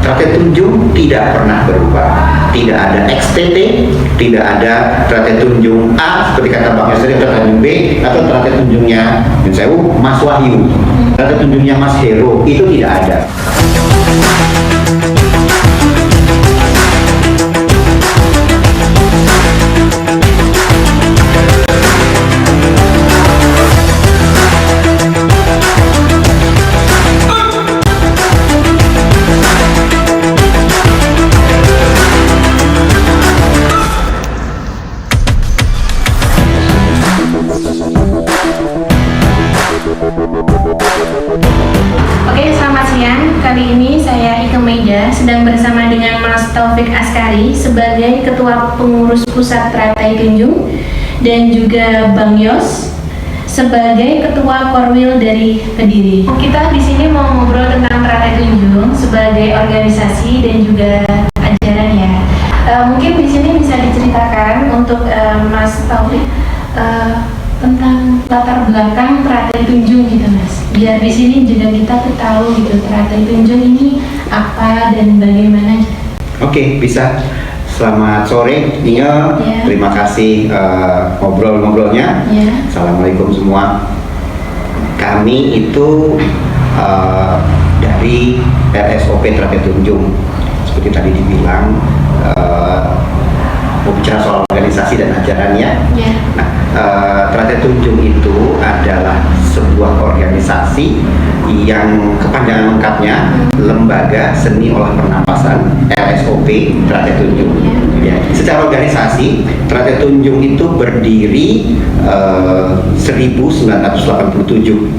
Trate Tunjung tidak pernah berubah. Tidak ada XTT, tidak ada Trate Tunjung A seperti kata Bang Yosri, Trate Tunjung B, atau Trate Tunjungnya Mas Wahyu, Trate Tunjungnya Mas Hero, itu tidak ada. Oke, selamat siang. Kali ini saya Ike Meida sedang bersama dengan Mas Taufik Askari sebagai Ketua Pengurus Pusat Trate Tunjung dan juga Bang Yos sebagai Ketua Korwil dari Kediri. Kita di sini mau ngobrol tentang Trate Tunjung sebagai organisasi dan juga ajaran ya. Mungkin di sini bisa diceritakan untuk Mas Taufik tentang latar belakang Trate Tunjung gitu Mas, biar di sini juga kita tahu gitu Trate Tunjung ini apa dan bagaimana. Oke, bisa. Selamat sore Nia, terima kasih ngobrol-ngobrolnya. Assalamualaikum semua. Kami itu dari RSOP Trate Tunjung, seperti tadi dibilang, mau bicara soal organisasi dan ajarannya. Nah, Trate Tunjung itu adalah sebuah organisasi yang kepanjangan lengkapnya Lembaga Seni Olah Pernapasan RSOP Trate Tunjung. Ya, secara organisasi Trate Tunjung itu berdiri 1987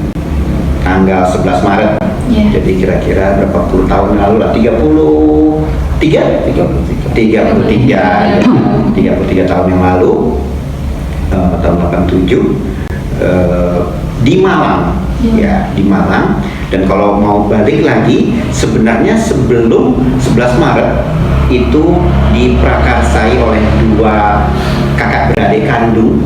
tanggal 11 Maret. Jadi kira-kira berapa puluh tahun lalu lah, 33 tahun yang lalu, tahun 87 di Malang, ya di Malang. Dan kalau mau balik lagi, sebenarnya sebelum 11 Maret itu diprakarsai oleh dua kakak beradik kandung,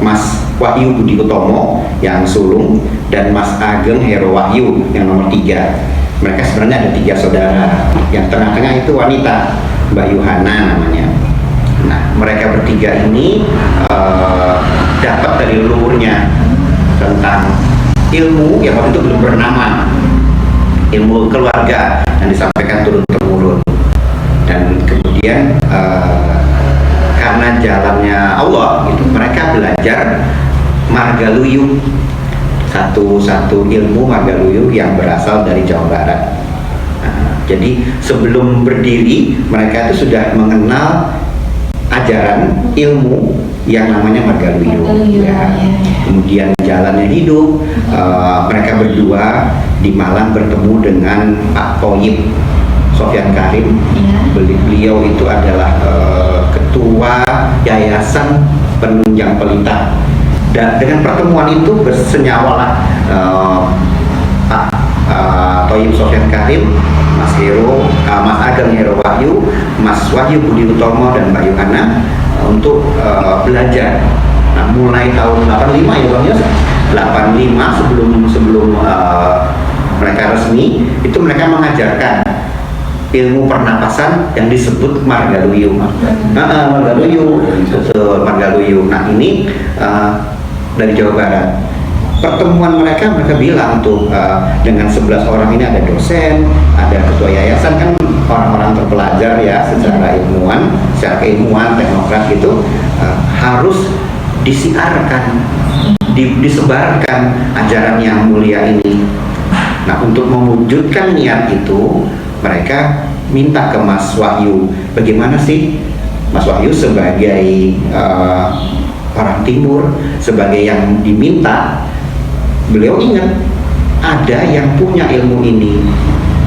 Mas Wahyu Budi Utomo yang sulung dan Mas Ageng Hero Wahyu yang nomor 3. Mereka sebenarnya ada 3 saudara. Yang tengah-tengah itu wanita, Mbak Yuhana namanya. Nah, mereka bertiga ini dapat dari leluhurnya tentang ilmu yang waktu itu belum bernama, ilmu keluarga yang disampaikan turun-temurun. Dan kemudian karena jalannya Allah, gitu, mereka belajar Margaluyu, satu ilmu Margaluyu yang berasal dari Jawa Barat. Jadi sebelum berdiri mereka itu sudah mengenal ajaran ilmu yang namanya Margaluyu. Kemudian jalannya hidup, mereka berdua di Malang bertemu dengan Pak Toyib Sofyan Karim. Beliau itu adalah ketua Yayasan Penunjang Pelita. Dan dengan pertemuan itu bersenyawalah Pak Toyib Sofyan Karim, Mas Hero, Mas Ageng Hero Wahyu, Mas Wahyu Budi Utomo dan Mbak Yuhana untuk belajar. Nah, mulai tahun 85 ya Bang Yos, 85 sebelum mereka resmi, itu mereka mengajarkan ilmu pernapasan yang disebut Margaluyu. Margaluyu. Nah, ini dari Jawa Barat. Pertemuan mereka bilang tuh dengan 11 orang ini ada dosen, ada ketua yayasan, kan orang-orang terpelajar ya secara ilmuwan, secara keilmuan, teknokrat gitu, harus disiarkan, disebarkan ajaran yang mulia ini. Nah, untuk mewujudkan niat itu, mereka minta ke Mas Wahyu, bagaimana sih Mas Wahyu sebagai orang timur, sebagai yang diminta. Beliau ingat ada yang punya ilmu ini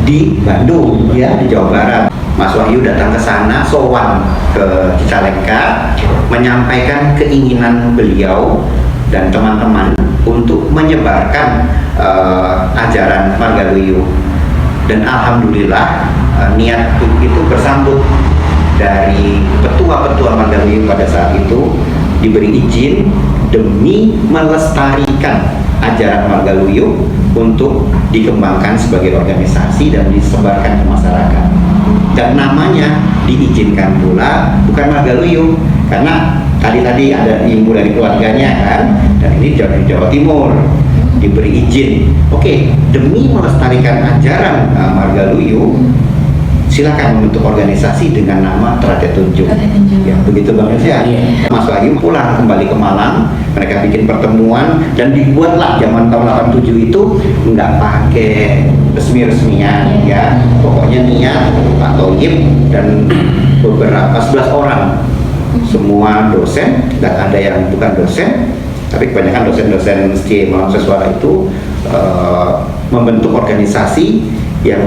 di Bandung, ya, di Jawa Barat. Mas Wahyu datang ke sana, sowan ke Cicalengka, menyampaikan keinginan beliau dan teman-teman untuk menyebarkan ajaran Margaluyu. Dan alhamdulillah niat itu bersambut dari petua-petua Margaluyu pada saat itu, diberi izin demi melestarikan ajaran Margaluyu untuk dikembangkan sebagai organisasi dan disebarkan ke masyarakat. Dan namanya diizinkan pula bukan Margaluyu, karena tadi ada ilmu dari keluarganya kan, dan ini dari Jawa Timur diberi izin. Oke, demi melestarikan ajaran Margaluyu, silakan membentuk organisasi dengan nama Trate Tunjung. Ya, begitu Bang Yos ya. Mas Wahyu pulang kembali ke Malang, mereka bikin pertemuan dan dibuatlah zaman tahun 87 itu nggak pakai resmi-resmian ya. Pokoknya niat Pak Toyib dan beberapa 11 orang, semua dosen dan ada yang bukan dosen, tapi kebanyakan dosen-dosen SC mahasiswa itu membentuk organisasi yang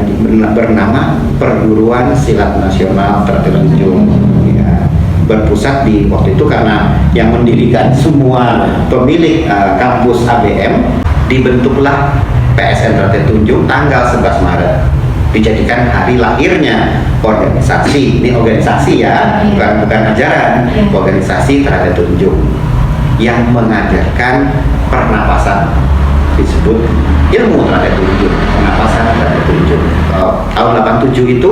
bernama Perguruan Silat Nasional Trate Tunjung ya, berpusat di waktu itu karena yang mendirikan semua pemilik kampus ABM, dibentuklah PSN Trate Tunjung tanggal 11 Maret, dijadikan hari lahirnya organisasi. Ini organisasi ya, bukan ajaran. Organisasi Trate Tunjung yang mengajarkan pernapasan, disebut ilmu Trate Tunjung, pernapasan Trate Tunjung. Tahun 87 itu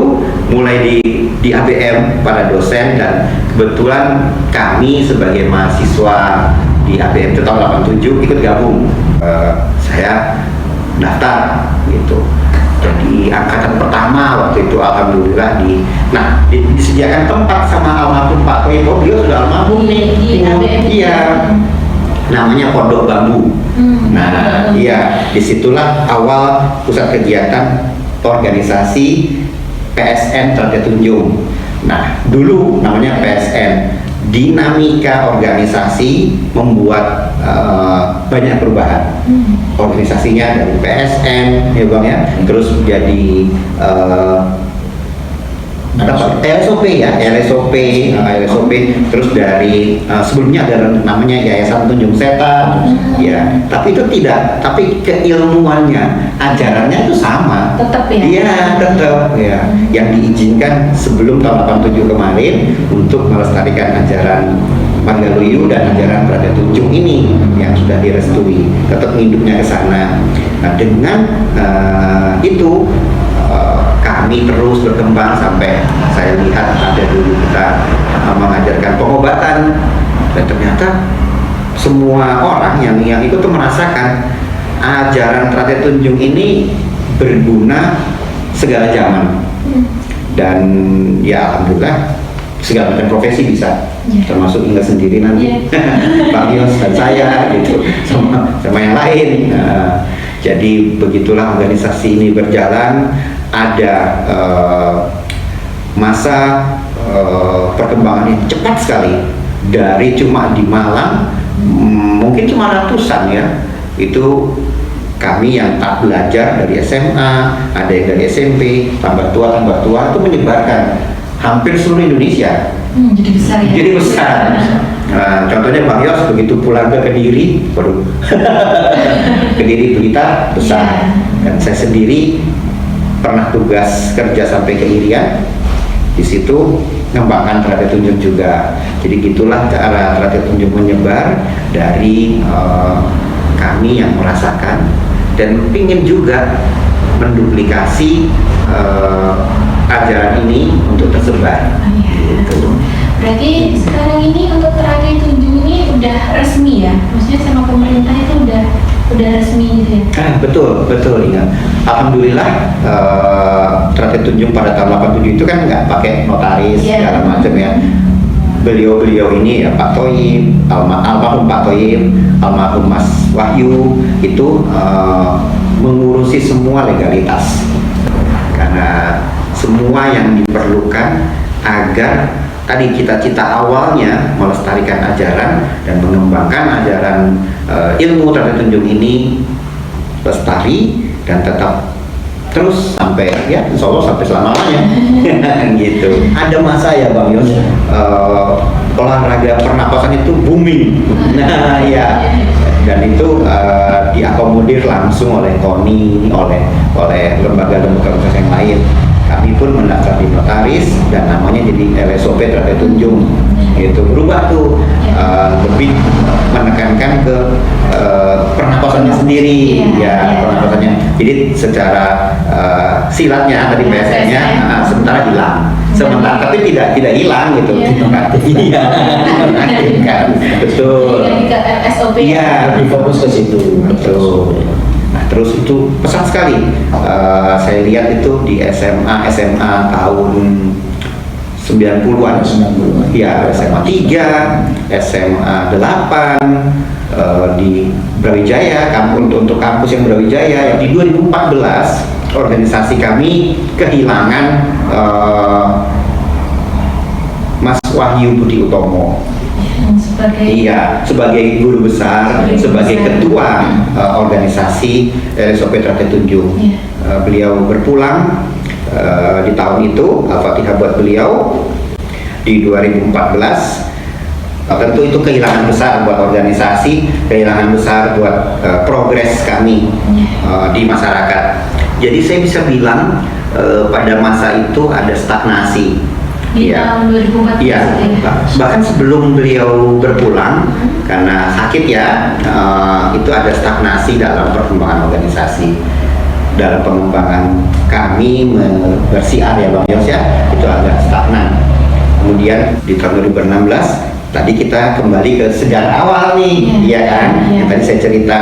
mulai di ABM pada dosen, dan kebetulan kami sebagai mahasiswa di ABM itu tahun 87 ikut gabung. Saya daftar gitu. Jadi angkatan pertama waktu itu alhamdulillah disediakan tempat sama almarhum Pak Toyib. Beliau sudah almarhum nih. Iya. Namanya Pondok Bambu. Nah, iya, disitulah awal pusat kegiatan organisasi PSN Trate Tunjung. Nah, dulu namanya PSN. Dinamika organisasi membuat banyak perubahan. Organisasinya dari PSN, ya Bang ya, terus jadi LSOP ya, LSOP, terus dari sebelumnya ada namanya Yayasan Tunjung Setan, ya, tapi itu tidak, tapi keilmuannya, ajarannya itu sama, tetap ya? Iya, tetap ya, yang diizinkan sebelum tahun 87 kemarin untuk melestarikan ajaran Margaluyu dan ajaran Trate Tunjung ini yang sudah direstui, tetap hidupnya ke sana. Nah, dengan itu kami terus berkembang sampai saya lihat ada dulu kita mengajarkan pengobatan, dan ternyata semua orang yang ikut tuh merasakan ajaran Trate Tunjung ini berguna segala zaman, dan ya alhamdulillah segala macam profesi bisa, termasuk Inga sendiri nanti, Bang Yos dan saya gitu, sama yang lain. Jadi begitulah organisasi ini berjalan. Ada masa perkembangan yang cepat sekali, dari cuma di Malang mungkin cuma ratusan ya, itu kami yang tak belajar dari SMA, ada yang dari SMP, tambah tua itu menyebarkan hampir seluruh Indonesia. Jadi besar ya? Jadi besar. Nah, contohnya Bang Yos begitu pulang ke Kediri, Kediri Blitar besar. Dan saya sendiri pernah tugas kerja sampai ke Irian, di situ ngembangkan Trate Tunjung juga. Jadi gitulah cara Trate Tunjung menyebar dari kami yang merasakan dan ingin juga menduplikasi ajaran ini untuk tersebar. Gitu. Berarti sekarang ini untuk Trate Tunjung ini udah resmi ya? Maksudnya sama pemerintah itu udah resmi gitu ya? Betul ingat. Alhamdulillah Trate Tunjung pada tahun 87 itu kan nggak pakai notaris segala macam ya. Beliau ini ya Pak Toyib, almarhum Pak Toyib, almarhum Mas Wahyu itu mengurusi semua legalitas, karena semua yang diperlukan agar tadi cita-cita awalnya melestarikan ajaran dan mengembangkan ajaran ilmu Trate Tunjung ini lestari dan tetap terus sampai ya insya Allah sampai selama-lamanya. Gitu. Ada masa ya Bang Yos, olahraga pernapasan itu booming. Nah ya, dan itu diakomodir langsung oleh KONI, oleh lembaga-lembaga yang lain. Kami pun mendaftar di notaris dan namanya jadi LSOP Trate Tunjung. gitu, berubah tuh lebih menekankan ke pernapasannya sendiri, pernapasannya. Jadi secara silatnya tadi PSN-nya sementara hilang, tapi tidak hilang gitu, iya, kan, betul. Ke SOP. Iya, lebih fokus ke situ, betul. Nah, terus itu pesat sekali. Saya lihat itu di SMA tahun 90-an. Ya, SMA 3, SMA 8, di Brawijaya, untuk kampus yang Brawijaya. Di 2014 organisasi kami kehilangan Mas Wahyu Budi Utomo. Sebagai guru besar, sebagai ketua organisasi RSOP Teratai Tunjung. Beliau berpulang di tahun itu, Al-Fatihah buat beliau di 2014. Tentu itu kehilangan besar buat organisasi, kehilangan besar buat progres kami di masyarakat. Jadi saya bisa bilang pada masa itu ada stagnasi. Di tahun 2014. Iya, bahkan sebelum beliau berpulang karena sakit ya, itu ada stagnasi dalam perkembangan organisasi, dalam pengembangan kami bersiar ya Bang Yos ya, itu agak stagnan. Kemudian di tahun 2016 tadi kita kembali ke sejarah awal nih, ya kan? Yang tadi saya cerita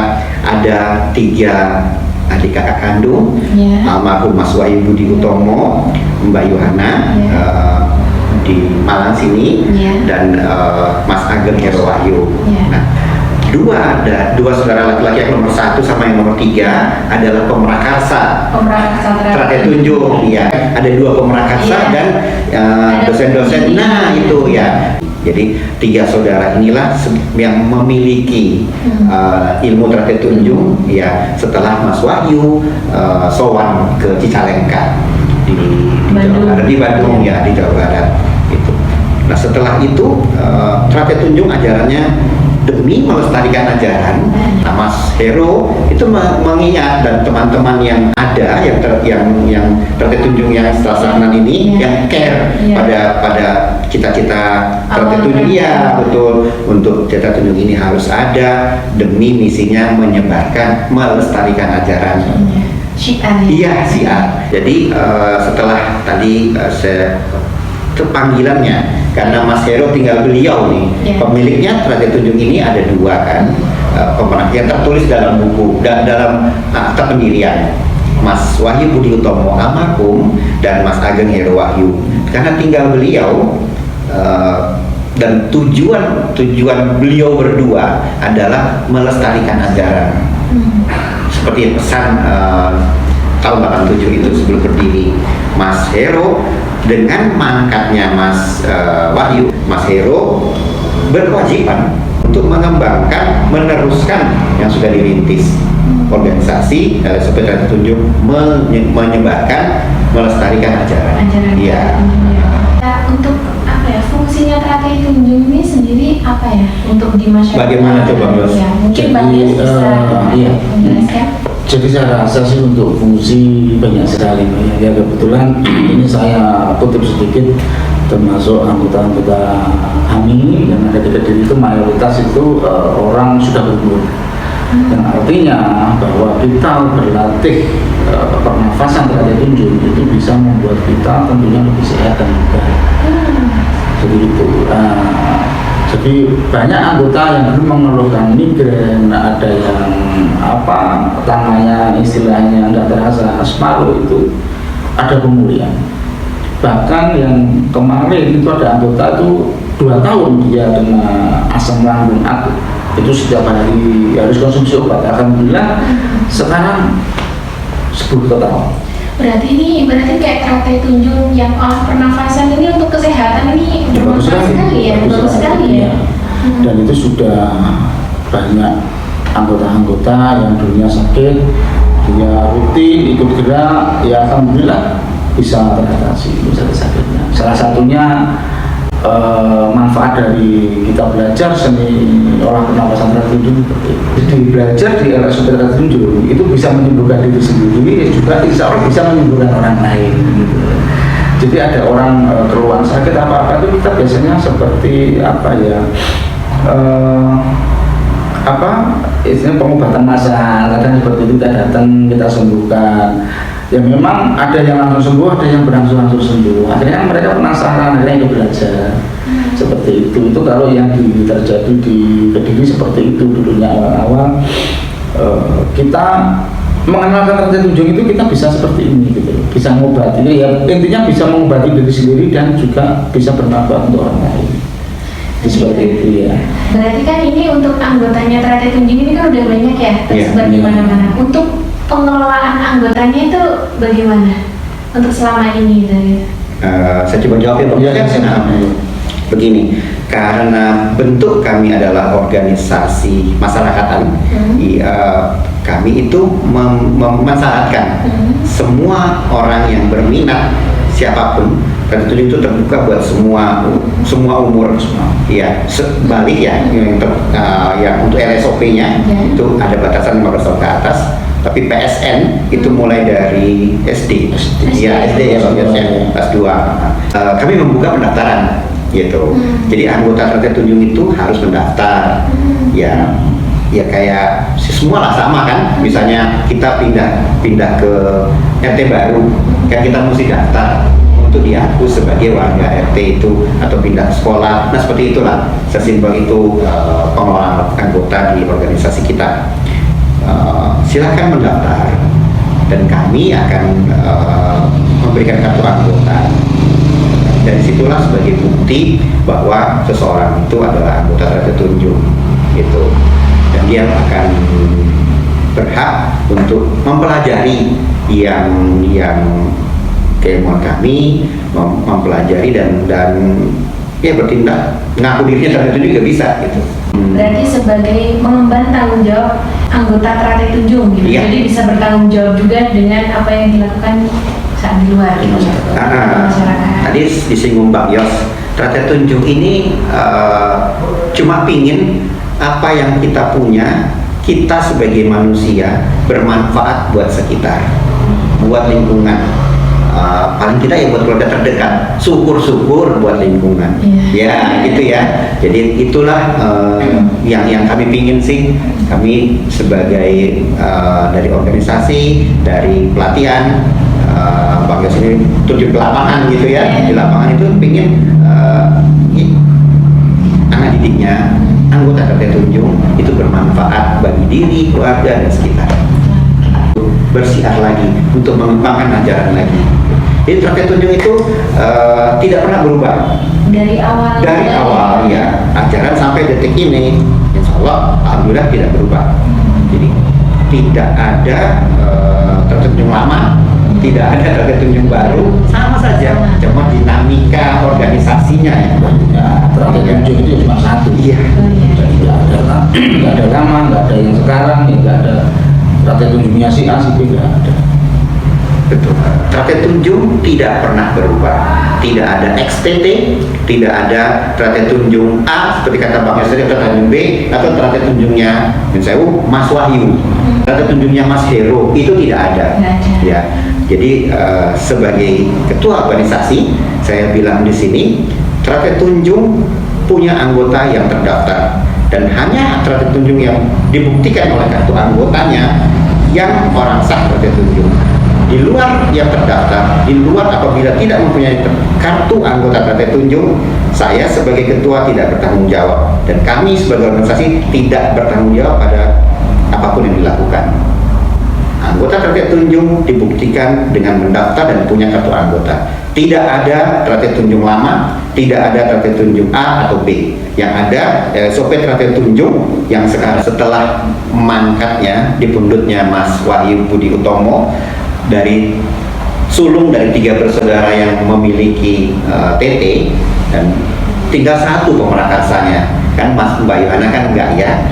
ada 3 adik kakak kandung, almarhum Mas Wahyu Budi Utomo, Mbak Yohana di Malang sini, dan Mas Ageng Hero Wahyu. Nah, dua saudara laki-laki yang nomor 1 sama yang nomor 3 adalah pemrakarsa Teratai Tunjung. Ya, ada 2 pemrakarsa dan dosen-dosen. Nah itu ya. Jadi 3 saudara inilah yang memiliki ilmu Teratai Tunjung ya, setelah Mas Wahyu sowan ke Cicalengka di Bandung ya, di Jawa Barat gitu. Nah setelah itu Teratai Tunjung ajarannya demi melestarikan ajaran. Nah, Mas Hero itu mengingat, dan teman-teman yang ada yang Teratai Tunjung yang setelah stagnan ini yang care pada cita-cita Teratai Tunjung, ya betul, untuk Teratai Tunjung ini harus ada demi misinya menyebarkan, melestarikan ajaran. Iya, syiar. Jadi setelah tadi saya panggilannya, karena Mas Hero tinggal beliau nih, pemiliknya Teratai Tunjung ini ada 2 kan, yang tertulis dalam buku dan dalam akta pendirian, Mas Wahyu Budi Utomo almarhum dan Mas Ageng Hero Wahyu. Karena tinggal beliau dan tujuan beliau berdua adalah melestarikan ajaran. Seperti pesan tahun 87 itu sebelum berdiri, Mas Hero dengan mangkatnya Mas Wahyu, Mas Hero berkewajiban untuk mengembangkan, meneruskan yang sudah dirintis organisasi RSOP Teratai Tunjung, menyebarkan, melestarikan ajaran. Iya. Untuk apa ya, fungsinya Teratai Tunjung ini sendiri apa ya untuk di masyarakat? Bagaimana coba Mas? Ya, mungkin Bang Yos bisa menjelaskan. Jadi saya rasa sih untuk fungsi banyak sekali ya, kebetulan ini saya kutip sedikit termasuk anggota-anggota HAMI yang ada di Kediri itu mayoritas itu orang sudah berumur, yang artinya bahwa kita berlatih pernafasan Teratai Tunjung itu bisa membuat kita tentunya lebih sehat dan mudah. Jadi itu jadi banyak anggota yang dulu mengeluhkan migrain, ada yang apa tangannya istilahnya nggak terasa separuh, itu ada pemulihan. Bahkan yang kemarin itu ada anggota tuh 2 tahun dia kena asam lambung akut, itu setiap hari harus konsumsi obat. Alhamdulillah sekarang 10 total. Berarti kayak Teratai Tunjung yang pernafasan ini untuk kesehatan ini bagus sekali ya, bagus sekali ya. Dan itu sudah banyak anggota-anggota yang dulunya sakit, dia rutin ikut gerak, ya alhamdulillah bisa teratasi sakitnya. Salah satunya manfaat dari kita belajar seni olah pernapasan Teratai Tunjung. Jadi belajar di RSOP Teratai Tunjung itu bisa menyembuhkan diri sendiri, juga insya Allah bisa menyembuhkan orang lain gitu. Jadi ada orang keluhan sakit apa-apa itu kita biasanya seperti apa ya, istilahnya pengobatan massal, kadang seperti itu kita datang kita sembuhkan. Ya memang ada yang langsung sembuh, ada yang berangsur-angsur sembuh. Akhirnya mereka penasaran, akhirnya ingin belajar seperti itu. Itu kalau yang terjadi di Kediri seperti itu dulunya awal-awal. Kita mengenalkan Trate Tunjung itu kita bisa seperti ini gitu, bisa mengobati. Ya intinya bisa mengobati diri sendiri dan juga bisa bermanfaat untuk orang lain. Seperti itu ya. Berarti kan ini untuk anggotanya Trate Tunjung ini kan udah banyak ya, tersebar di mana-mana. Untuk pengelolaan anggotanya itu bagaimana untuk selama ini dari? Saya coba jawab ya Bang. Begini, karena bentuk kami adalah organisasi masyarakatan, kami itu mensyaratkan semua orang yang berminat, siapapun, Trate Tunjung itu terbuka buat semua umur, ya sebalik ya, yang untuk RSOP-nya itu ada batasan 15 tahun ke atas. Tapi PSN itu mulai dari SD, ya SD ya Bang Yos ya, kelas 2. Kami membuka pendaftaran gitu. Jadi anggota Trate Tunjung itu harus mendaftar. Ya kayak semua lah sama kan. Misalnya kita pindah ke RT baru, kan kita mesti daftar untuk diakui sebagai warga RT itu, atau pindah sekolah. Nah seperti itulah, sesimpel itu pengelolaan anggota di organisasi kita. Silakan mendaftar dan kami akan memberikan kartu anggota. Dan situlah sebagai bukti bahwa seseorang itu adalah anggota Trate Tunjung gitu. Dan dia akan berhak untuk mempelajari yang keilmuan kami, mempelajari dan ya bertindak mengaku dirinya Trate Tunjung juga bisa gitu. Berarti sebagai mengemban tanggung jawab anggota Trate Tunjung gitu. Iya. Jadi bisa bertanggung jawab juga dengan apa yang dilakukan saat di luar gitu. Masyarakat. Tadi disinggung Bang Yos, Trate Tunjung ini cuma pingin apa yang kita punya, kita sebagai manusia bermanfaat buat sekitar, buat lingkungan. Paling tidak ya buat keluarga terdekat, syukur-syukur buat lingkungan, ya gitu ya. Jadi itulah yang kami pingin sih. Kami sebagai dari organisasi, dari pelatihan, Bang Yos ini terjun ke lapangan gitu ya. Di lapangan itu pingin anak didiknya, anggota Trate Tunjung itu bermanfaat bagi diri, keluarga dan sekitar. Bersiar lagi untuk mengembangkan ajaran lagi. Jadi Trate Tunjung itu tidak pernah berubah Dari awal ya, ajaran sampai detik ini insya Allah alhamdulillah tidak berubah. Jadi tidak ada Trate Tunjung lama, tidak ada Trate Tunjung baru, sama saja, cuma dinamika organisasinya ya. Trate Tunjung itu cuma satu. Iya. Nggak ada lama, nggak ada yang sekarang, nggak ada Trate Tunjungnya si A, si B, nggak ada. Betul. Trate Tunjung tidak pernah berubah. Tidak ada XTT, tidak ada Trate Tunjung A seperti kata Bang Yos tadi, Trate Tunjung B, atau Trate Tunjungnya Mas Wahyu, Trate Tunjungnya Mas Hero, itu tidak ada. Ya. Jadi sebagai ketua organisasi, saya bilang di sini, Trate Tunjung punya anggota yang terdaftar, dan hanya Trate Tunjung yang dibuktikan oleh kartu anggotanya yang orang sah Trate Tunjung. Di luar yang terdaftar, di luar apabila tidak mempunyai kartu anggota Trate Tunjung, saya sebagai ketua tidak bertanggung jawab, dan kami sebagai organisasi tidak bertanggung jawab pada apapun yang dilakukan. Anggota Trate Tunjung dibuktikan dengan mendaftar dan punya kartu anggota. Tidak ada Trate Tunjung lama, tidak ada Trate Tunjung A atau B. Yang ada SOP Trate Tunjung yang sekarang setelah mangkatnya di pundutnya Mas Wahyu Budi Utomo, dari sulung dari 3 bersaudara yang memiliki TT, dan tinggal satu pemerakarsanya kan Mas Mbak Yohana kan enggak ya,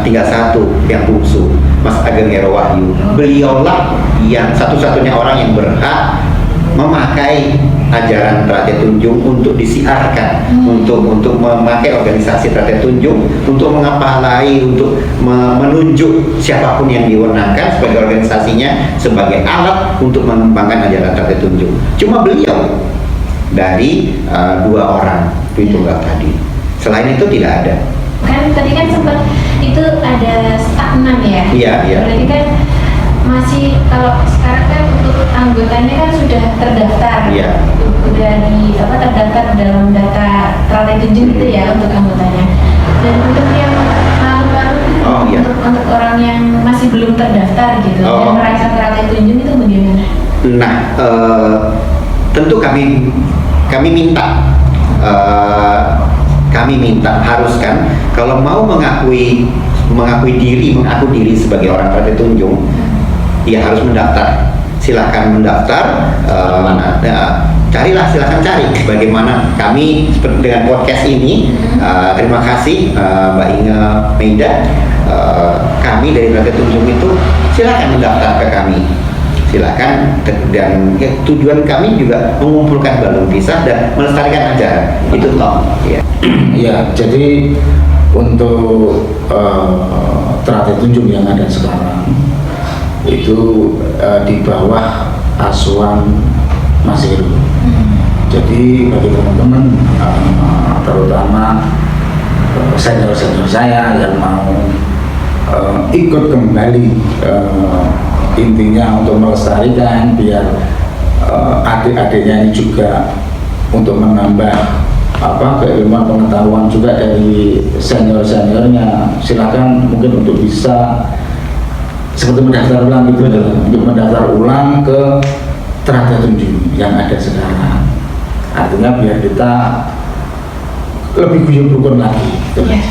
tinggal satu yang bungsu Mas Ageng Hero Wahyu. Beliaulah yang satu-satunya orang yang berhak memakai ajaran Trate Tunjung untuk disiarkan, untuk memakai organisasi Trate Tunjung, untuk mengepalai, untuk menunjuk siapapun yang diwenangkan sebagai organisasinya sebagai alat untuk mengembangkan ajaran Trate Tunjung. Cuma beliau dari 2 orang Tritunggal tadi. Selain itu tidak ada. Kan tadi kan sempat itu ada stagnan ya? Iya, iya. Berarti kan masih, kalau sekarang kan untuk anggotanya kan sudah terdaftar. Iya. Udah terdaftar dalam data Teratai Tunjung gitu ya untuk anggotanya. Dan untuk yang malu-malu itu, Oh, iya. untuk orang yang masih belum terdaftar gitu dan meraisa Teratai Tunjung itu bagaimana? Nah, tentu kami minta haruskan kalau mau mengaku diri sebagai orang Teratai Tunjung, ya harus mendaftar. Silakan mendaftar. Silakan cari bagaimana kami seperti dengan podcast ini. Terima kasih Mbak Inge Meida. Kami dari Teratai Tunjung itu silakan mendaftar ke kami. Silakan, dan tujuan kami juga mengumpulkan balung pisah dan melestarikan ajaran. Itu toh. Ya. Ya, jadi untuk Teratai Tunjung yang ada sekarang itu di bawah asuhan Mas Heru. Jadi bagi teman-teman, terutama senior-senior saya yang mau ikut kembali, intinya untuk melestarikan biar adik-adiknya ini juga untuk menambah keilmuan pengetahuan juga dari senior-seniornya, silakan mungkin untuk bisa seperti mendaftar ulang gitu, untuk mendaftar ulang ke Teratai Tunjung yang ada sekarang. Artinya biar kita lebih guyup rukun lagi gitu. Iya.